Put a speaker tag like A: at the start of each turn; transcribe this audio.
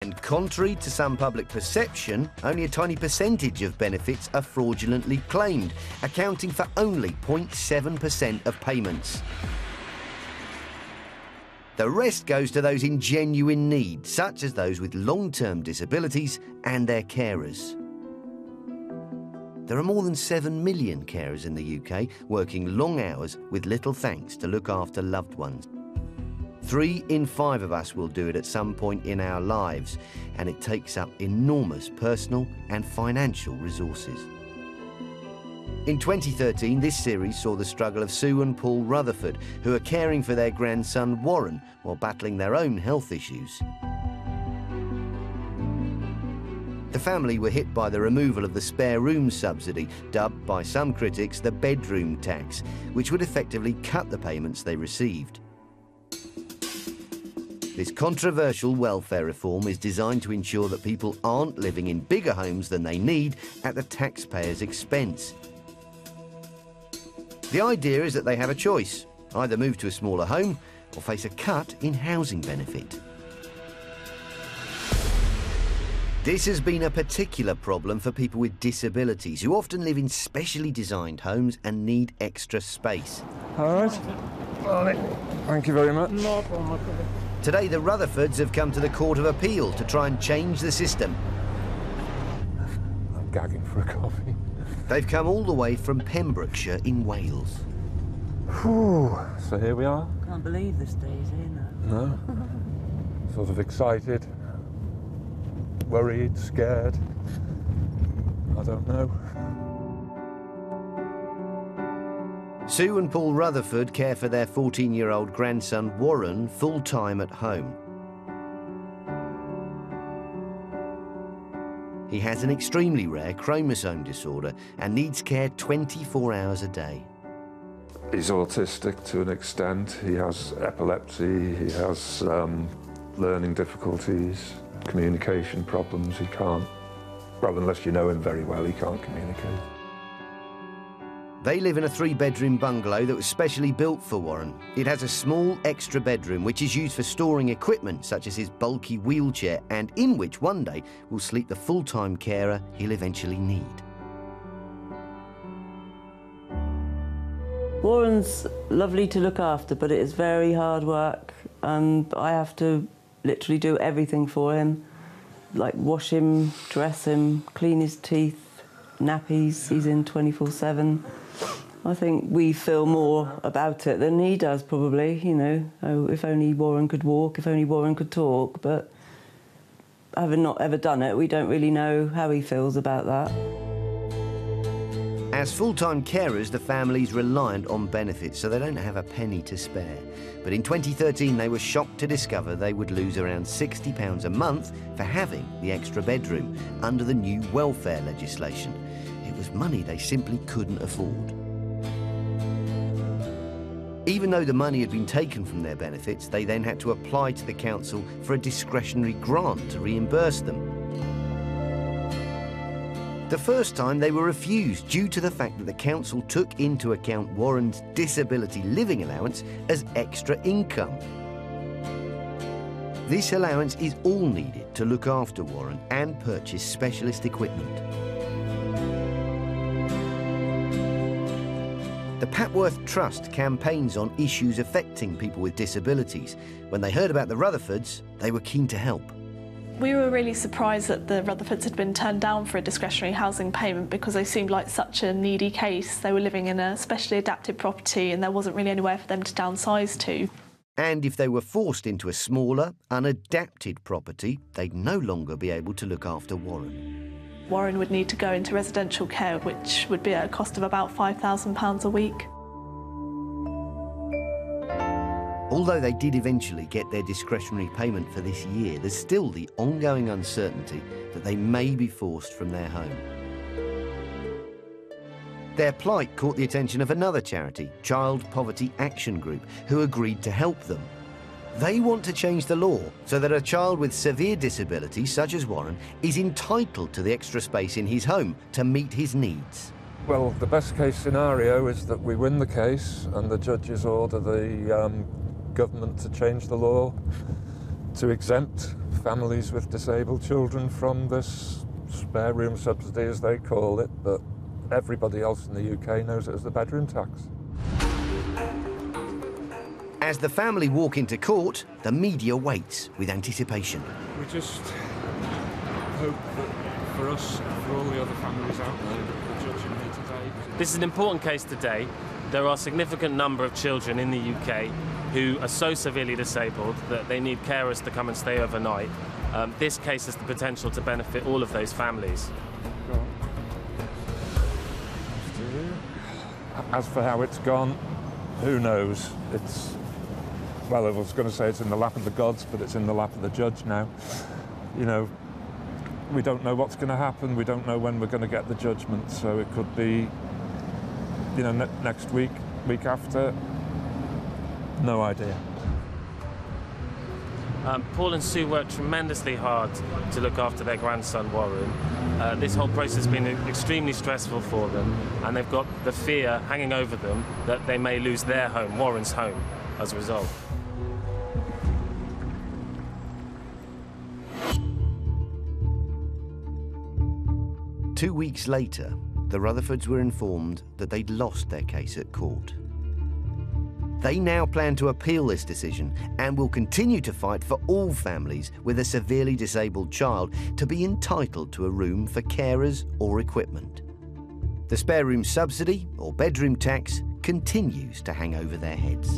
A: And contrary to some public perception, only a tiny percentage of benefits are fraudulently claimed, accounting for only 0.7% of payments. The rest goes to those in genuine need, such as those with long-term disabilities and their carers. There are more than 7 million carers in the UK working long hours with little thanks to look after loved ones. 3 in 5 of us will do it at some point in our lives, and it takes up enormous personal and financial resources. In 2013, this series saw the struggle of Sue and Paul Rutherford, who are caring for their grandson Warren while battling their own health issues. The family were hit by the removal of the spare room subsidy, dubbed by some critics the bedroom tax, which would effectively cut the payments they received. This controversial welfare reform is designed to ensure that people aren't living in bigger homes than they need at the taxpayer's expense. The idea is that they have a choice, either move to a smaller home or face a cut in housing benefit. This has been a particular problem for people with disabilities who often live in specially designed homes and need extra space.
B: All right. Thank you very much.
C: No problem.
A: Today, the Rutherfords have come to the Court of Appeal to try and change the system.
B: I'm gagging for a coffee.
A: They've come all the way from Pembrokeshire in Wales.
B: Whew. So here we are.
C: Can't believe this day's here now.
B: No. Sort of excited. Worried, scared. I don't know.
A: Sue and Paul Rutherford care for their 14-year-old grandson Warren full-time at home. He has an extremely rare chromosome disorder and needs care 24 hours a day.
B: He's autistic to an extent. He has epilepsy, he has learning difficulties, communication problems. He can't, well, unless you know him very well, he can't communicate.
A: They live in a 3-bedroom bungalow that was specially built for Warren. It has a small extra bedroom which is used for storing equipment such as his bulky wheelchair, and in which one day will sleep the full-time carer he'll eventually need.
C: Warren's lovely to look after, but it is very hard work. I have to literally do everything for him, like wash him, dress him, clean his teeth, nappies. He's in 24/7. I think we feel more about it than he does, probably, you know. Oh, if only Warren could walk, if only Warren could talk, but having not ever done it, we don't really know how he feels about that.
A: As full-time carers, the family's reliant on benefits, so they don't have a penny to spare. But in 2013, they were shocked to discover they would lose around £60 a month for having the extra bedroom under the new welfare legislation. It was money they simply couldn't afford. Even though the money had been taken from their benefits, they then had to apply to the council for a discretionary grant to reimburse them. The first time they were refused due to the fact that the council took into account Warren's disability living allowance as extra income. This allowance is all needed to look after Warren and purchase specialist equipment. The Papworth Trust campaigns on issues affecting people with disabilities. When they heard about the Rutherfords, they were keen to help.
D: We were really surprised that the Rutherfords had been turned down for a discretionary housing payment because they seemed like such a needy case. They were living in a specially adapted property and there wasn't really anywhere for them to downsize to.
A: And if they were forced into a smaller, unadapted property, they'd no longer be able to look after Warren.
D: Warren would need to go into residential care, which would be at a cost of about £5,000 a week.
A: Although they did eventually get their discretionary payment for this year, there's still the ongoing uncertainty that they may be forced from their home. Their plight caught the attention of another charity, Child Poverty Action Group, who agreed to help them. They want to change the law so that a child with severe disability, such as Warren, is entitled to the extra space in his home to meet his needs.
B: Well, the best case scenario is that we win the case and the judges order the government to change the law to exempt families with disabled children from this spare room subsidy, as they call it, but everybody else in the UK knows it as the bedroom tax.
A: As the family walk into court, the media waits with anticipation.
B: We just hope that for us, for all the other families out there, that the judge and me today...
E: This is an important case today. There are a significant number of children in the UK who are so severely disabled that they need carers to come and stay overnight. This case has the potential to benefit all of those families.
B: As for how it's gone, who knows? It's, well, I was going to say it's in the lap of the gods, but it's in the lap of the judge now. You know, we don't know what's going to happen. We don't know when we're going to get the judgment, so it could be, you know, next week, week after. No idea.
E: Paul and Sue worked tremendously hard to look after their grandson, Warren. This whole process has been extremely stressful for them, and they've got the fear hanging over them that they may lose their home, Warren's home, as a result.
A: Two weeks later, the Rutherfords were informed that they'd lost their case at court. They now plan to appeal this decision and will continue to fight for all families with a severely disabled child to be entitled to a room for carers or equipment. The spare room subsidy, or bedroom tax, continues to hang over their heads.